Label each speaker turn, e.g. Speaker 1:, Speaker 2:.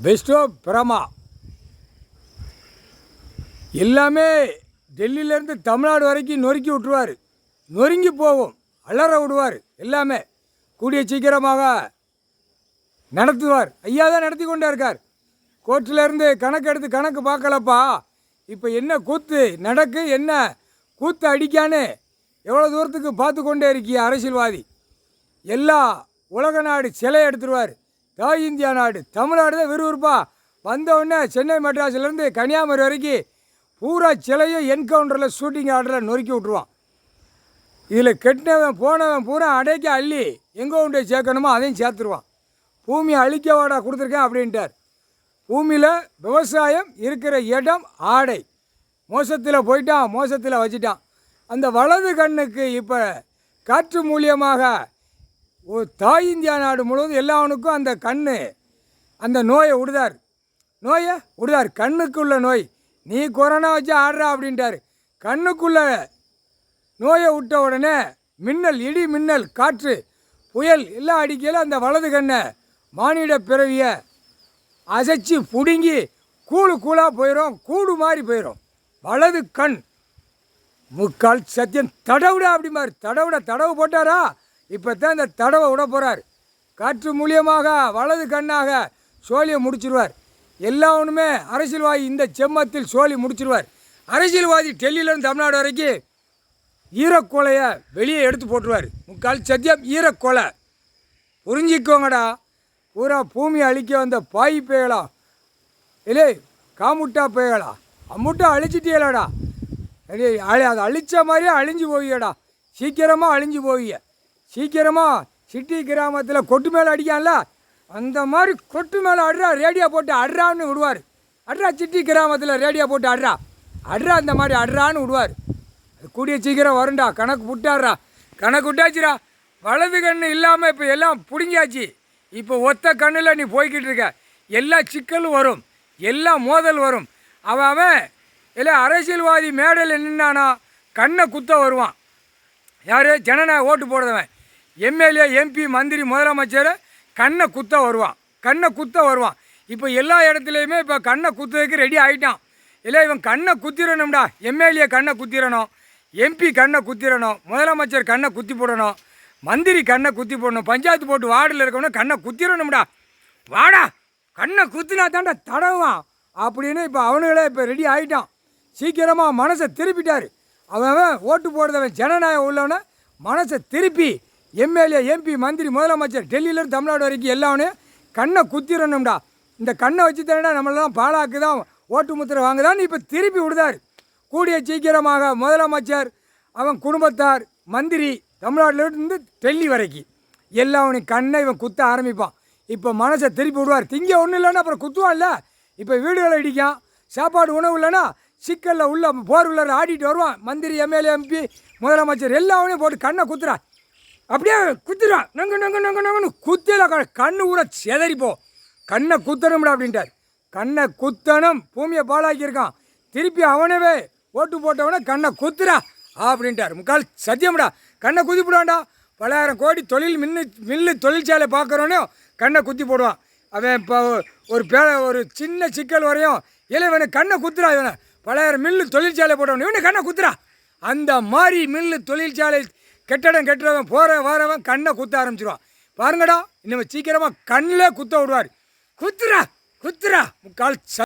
Speaker 1: Bairstow பிரமா எல்லாமே டெல்லியிலேருந்து தமிழ்நாடு வரைக்கும் நொறுக்கி விட்டுருவார். நொறுங்கி போகும், அலற விடுவார். எல்லாமே கூடிய சீக்கிரமாக நடத்துவார். ஐயா தான் நடத்தி கொண்டே இருக்கார். கோர்ட்டிலேருந்து கணக்கு எடுத்து கணக்கு பார்க்கலப்பா, இப்போ என்ன கூத்து நடக்கு, என்ன கூத்து அடிக்கான்னு எவ்வளோ தூரத்துக்கு பார்த்து கொண்டே இருக்கிய அரசியல்வாதி. எல்லா உலக நாடு சிலை எடுத்துருவார். தாய் இந்தியா நாடு தமிழ்நாடு தான் விறுவிறுப்பாக வந்தவுடனே சென்னை மெட்ராஸ்லேருந்து கன்னியாகுமரி வரைக்கும் பூரா சிலையும் என்கவுண்டரில் ஷூட்டிங் ஆர்டரில் நொறுக்கி விட்ருவான். இதில் கெட்டினவன் போனவன் பூரா அடைக்க அள்ளி எங்கே கொண்டு சேர்க்கணுமோ அதையும் சேர்த்துருவான். பூமியை அழிக்க வாடா கொடுத்துருக்கேன் அப்படின்ட்டார். பூமியில் விவசாயம் இருக்கிற இடம் ஆடை மோசத்தில் போயிட்டான், மோசத்தில் வச்சுட்டான். அந்த வலது கண்ணுக்கு இப்போ காற்று மூலியமாக ஒரு தாய் இந்தியா நாடு முழுவதும் எல்லாவனுக்கும் அந்த கண் அந்த நோயை விடுதார். கண்ணுக்குள்ள நோய், நீ கொரோனா வச்சு ஆடுறா அப்படின்ட்டார். கண்ணுக்குள்ள நோயை விட்ட உடனே மின்னல், இடி மின்னல், காற்று, புயல் எல்லாம் அடிக்கையில் அந்த வலது கண்ணை மானிட பிறவியை அசைச்சு பிடுங்கி கூழாக போயிடும், கூடு மாதிரி போயிடும். வலது கண் முக்கால் சத்தியம் தடவுடா அப்படிமாரு. தடவு போட்டாரா, இப்போ தான் இந்த தடவை விட போகிறார். காற்று மூலியமாக வலது கண்ணாக சோழியை முடிச்சிருவார். எல்லா ஒன்றுமே அரசியல்வாதி இந்த செம்மத்தில் சோழி முடிச்சிருவார். அரசியல்வாதி டெல்லியிலேருந்து தமிழ்நாடு வரைக்கும் ஈரக்கொலையை வெளியே எடுத்து போட்டுருவார். முக்கால் சத்தியம் ஈரக்கொலை. புரிஞ்சிக்கோங்கடா, பூரா பூமியை அழிக்க வந்த பாய் பேயலா, இல்லை காமுட்டா பேயலா, அம்முட்டா அழிச்சிட்டேலாடா. அதை அழித்த மாதிரியே அழிஞ்சு போவியடா. சீக்கிரமாக அழிஞ்சு போவிய. சீக்கிரமாக சிட்டி கிராமத்தில் கொட்டு மேலே அடிக்கான்ல, அந்த மாதிரி கொட்டு மேலே அட்ரா, ரேடியோ போட்டு அட்ரான்னு விடுவார். அட்ரா, சிட்டி கிராமத்தில் ரேடியோ போட்டு அட்ரா அந்த மாதிரி அட்ரான்னு விடுவார். அது கூடிய சீக்கிரம் வரும்டா. கணக்கு விட்டாச்சுடா. வலது கண்ணு இல்லாமல் இப்போ எல்லாம் பிடுங்கியாச்சு. இப்போ ஒத்த கண்ணில் நீ போய்கிட்டு இருக்க. எல்லா சிக்கலும் வரும், எல்லாம் மோதல் வரும். அவன் இல்லை அரசியல்வாதி மேடையில் நின்னானா கண்ணை குத்த வருவான். யார்? ஜனநாயக ஓட்டு போடுறவன். எம்எல்ஏ, எம்பி, மந்திரி, முதலமைச்சர் கண்ணை குத்த வருவான். இப்போ எல்லா இடத்துலையுமே இப்போ கண்ணை குத்துறதுக்கு ரெடி ஆகிட்டான். இல்லை இவன் கண்ணை குத்திரணும்டா. எம்எல்ஏ கண்ணை குத்திரணும், எம்பி கண்ணை குத்திரணும், முதலமைச்சர் கண்ணை குத்தி போடணும், மந்திரி கண்ணை குத்தி போடணும், பஞ்சாயத்து போட்டு வார்டில் இருக்கணும் கண்ணை குத்திரணும்டா. வாடா, கண்ணை குத்தினா தாண்டா தடவான் அப்படின்னு இப்போ அவனுங்களே இப்போ ரெடி ஆகிட்டான். சீக்கிரமாக மனசை திருப்பிட்டார். அவன் ஓட்டு போடுறவன் ஜனநாயகம் உள்ளவனை மனசை திருப்பி எம்எல்ஏ, எம்பி, மந்திரி, முதலமைச்சர் டெல்லியிலேருந்து தமிழ்நாடு வரைக்கும் எல்லாமே கண்ணை குத்திரணும்டா. இந்த கண்ணை வச்சு தானடா நம்மளெல்லாம் பாலாக்கு தான் ஓட்டு முத்திரை வாங்குதான்னு இப்போ திருப்பி விடுதார். கூடிய சீக்கிரமாக முதலமைச்சர், அவன் குடும்பத்தார், மந்திரி தமிழ்நாட்டிலேருந்து டெல்லி வரைக்கும் எல்லாவனையும் கண்ணை இவன் குத்த ஆரம்பிப்பான். இப்போ மனசை திருப்பி விடுவார். திங்க ஒன்றும் இல்லைன்னா அப்புறம் குத்துவான்ல. இப்போ வீடுகளை இடிக்கான், சாப்பாடு உணவு இல்லைன்னா சிக்கலில் உள்ள போர்வில் ஆடிட்டு வருவான். மந்திரி, எம்எல்ஏ, எம்பி, முதலமைச்சர் எல்லாவனையும் போட்டு கண்ணை குத்துறா. அப்படியே குத்துறா, நங்குன்னு குத்தில கண்ணு கூட செதறிப்போ. கண்ணை குத்தணும்டா அப்படின்ட்டார். கண்ணை குத்தணும், பூமியை பாழாக்கியிருக்கான். திருப்பி அவனவே ஓட்டு போட்டவனே கண்ணை குத்துறா அப்படின்ட்டார். முக்கால் சத்தியம்டா, கண்ணை குத்தி போடுவான்டா. பலாயிரம் கோடி தொழில் மில்லு தொழிற்சாலை பார்க்குறவனே கண்ணை குத்தி போடுவான். அவன் இப்போ ஒரு சின்ன சிக்கல் வரையும் இல்லை இவனை கண்ணை குத்துறா. இவனை பலாயிரம் மில்லு தொழிற்சாலை போட்டவன் இவனை கண்ணை குத்துறா. அந்த மாதிரி மில்லு தொழிற்சாலை கெட்டடம் கட்டுறவன் போகிற வரவன் கண்ணை குத்த ஆரம்பிச்சிடுவான். பாருங்கடா, இன்னும் சீக்கிரமாக கண்ணில் குத்த விடுவார். குத்துறா முக்கால்